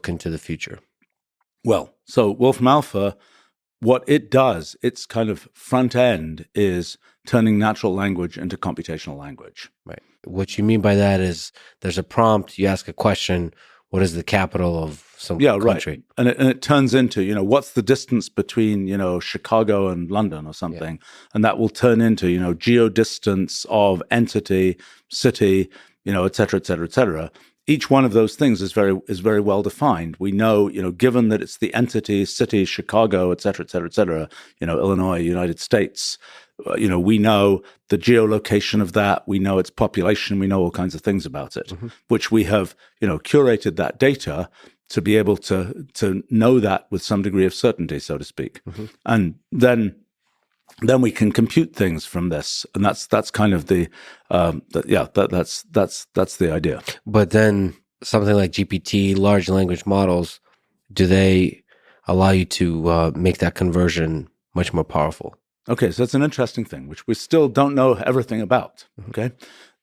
into the future? Well, so Wolfram Alpha, what it does, its kind of front end is turning natural language into computational language. Right. What you mean by that is there's a prompt, you ask a question, what is the capital of some country? Right. And it turns into, what's the distance between, Chicago and London or something. Yeah. And that will turn into, geodistance of entity, city, et cetera, et cetera, et cetera. Each one of those things is very well defined. We know, given that it's the entity, city, Chicago, et cetera, et cetera, et cetera, Illinois, United States, we know the geolocation of that. We know its population. We know all kinds of things about it, which we have, curated that data to be able to know that with some degree of certainty, so to speak. And then we can compute things from this, and that's kind of that's the idea. But then something like GPT, large language models, do they allow you to make that conversion much more powerful? Okay, so that's an interesting thing, which we still don't know everything about. Okay,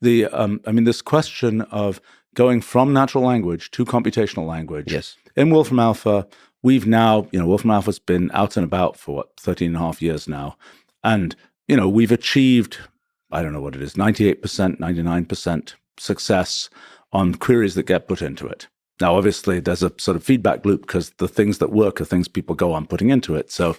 this question of going from natural language to computational language. Yes. In Wolfram Alpha, we've now, Wolfram Alpha's been out and about for 13 and a half years now. And, we've achieved, I don't know what it is, 98%, 99% success on queries that get put into it. Now, obviously, there's a sort of feedback loop because the things that work are things people go on putting into it. So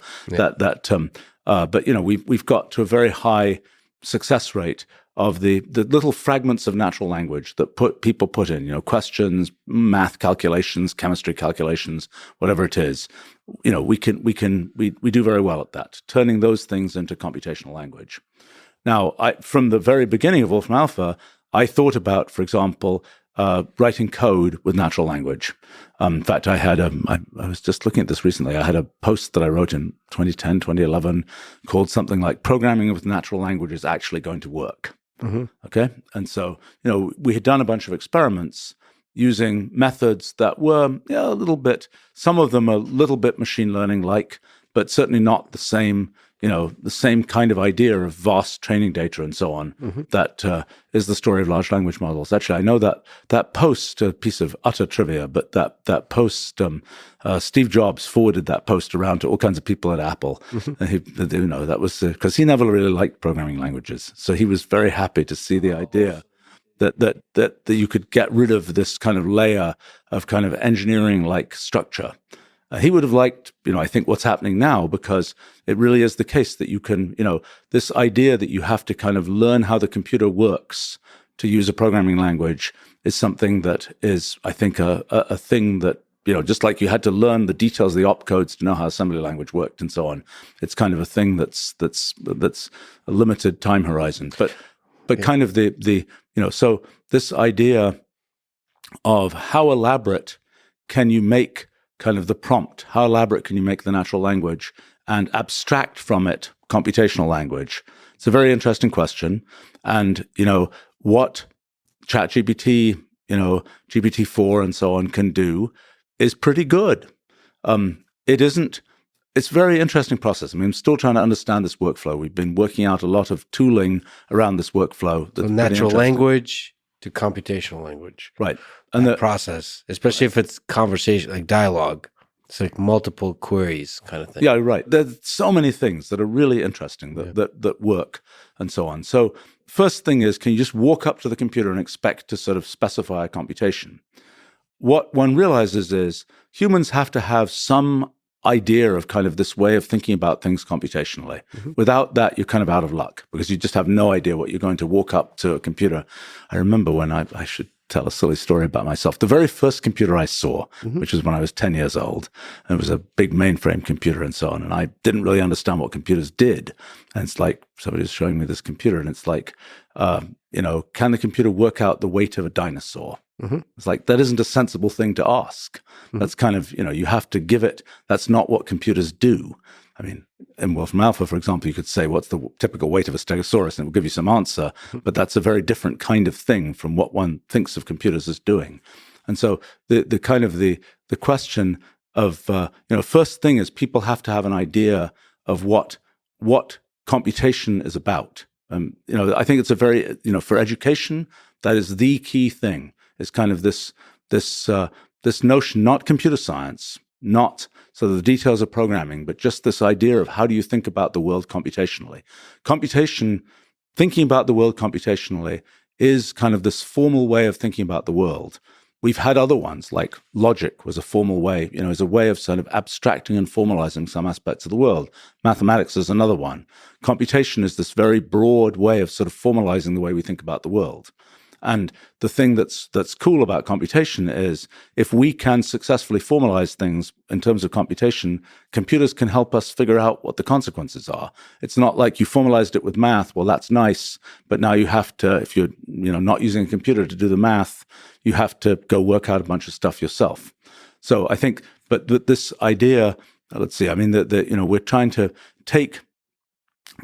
but we've got to a very high success rate of the little fragments of natural language that people put in, questions, math calculations, chemistry calculations, whatever it is. We do very well at that, turning those things into computational language. Now, from the very beginning of Wolfram Alpha, I thought about, for example, writing code with natural language. In fact, I was just looking at this recently. I had a post that I wrote in 2010, 2011 called something like "Programming with Natural Language is Actually Going to Work." Okay. And so, we had done a bunch of experiments using methods that were a little bit, some of them a little bit machine learning like, but certainly not the same kind of idea of vast training data and so on. That is the story of large language models. Actually, I know that post, a piece of utter trivia, but that post, Steve Jobs forwarded that post around to all kinds of people at Apple. And that was because he never really liked programming languages. So he was very happy to see the idea that you could get rid of this kind of layer of kind of engineering-like structure. He would have liked, I think what's happening now, because it really is the case that you can, this idea that you have to kind of learn how the computer works to use a programming language is something that is, I think, a thing that, just like you had to learn the details of the opcodes to know how assembly language worked and so on. It's kind of a thing that's a limited time horizon. But kind of so this idea of how elaborate can you make kind of the prompt, how elaborate can you make the natural language and abstract from it computational language? It's a very interesting question. And, what ChatGPT, GPT-4 and so on can do is pretty good. It's a very interesting process. I'm still trying to understand this workflow. We've been working out a lot of tooling around this workflow. That's natural language to computational language. Right. And the process, especially if it's conversation, like dialogue, it's like multiple queries kind of thing. Yeah, right. There's so many things that are really interesting that work and so on. So first thing is, can you just walk up to the computer and expect to sort of specify a computation? What one realizes is humans have to have some idea of kind of this way of thinking about things computationally. Without that, you're kind of out of luck because you just have no idea what you're going to walk up to a computer. I remember when I should tell a silly story about myself. The very first computer I saw, which was when I was 10 years old, and it was a big mainframe computer and so on. And I didn't really understand what computers did. And it's like somebody was showing me this computer and it's like, can the computer work out the weight of a dinosaur? It's like, that isn't a sensible thing to ask. That's kind of, you have to give it, that's not what computers do. I mean, in Wolfram Alpha, for example, you could say, what's the typical weight of a stegosaurus? And it will give you some answer, but that's a very different kind of thing from what one thinks of computers as doing. And so the kind of the question of, first thing is people have to have an idea of what computation is about. I think it's a very, for education, that is the key thing. Is kind of this this notion, not computer science, not sort of the details of programming, but just this idea of how do you think about the world computationally. Thinking about the world computationally is kind of this formal way of thinking about the world. We've had other ones, like logic was a formal way, is a way of sort of abstracting and formalizing some aspects of the world. Mathematics is another one. Computation is this very broad way of sort of formalizing the way we think about the world. And the thing that's cool about computation is if we can successfully formalize things in terms of computation, computers can help us figure out what the consequences are. It's not like you formalized it with math. Well, that's nice, but now you have to, if you're not using a computer to do the math, you have to go work out a bunch of stuff yourself. So I think, but this idea, let's see, I mean, we're trying to take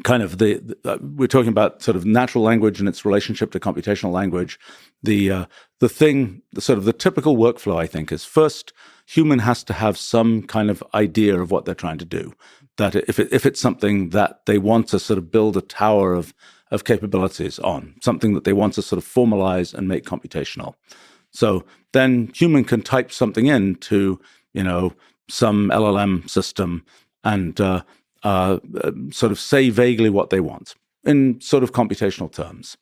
kind of we're talking about sort of natural language and its relationship to computational language. The typical workflow, I think, is first, human has to have some kind of idea of what they're trying to do. That if it's something that they want to sort of build a tower of capabilities on, something that they want to sort of formalize and make computational. So then human can type something into, some LLM system and sort of say vaguely what they want in sort of computational terms.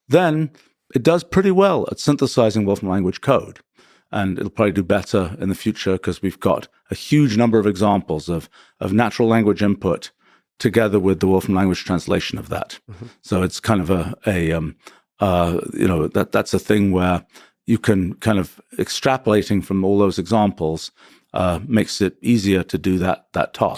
Then it does pretty well at synthesizing Wolfram language code. And it'll probably do better in the future because we've got a huge number of examples of natural language input together with the Wolfram language translation of that. Mm-hmm. So it's kind of that's a thing where you can kind of extrapolating from all those examples makes it easier to do that task.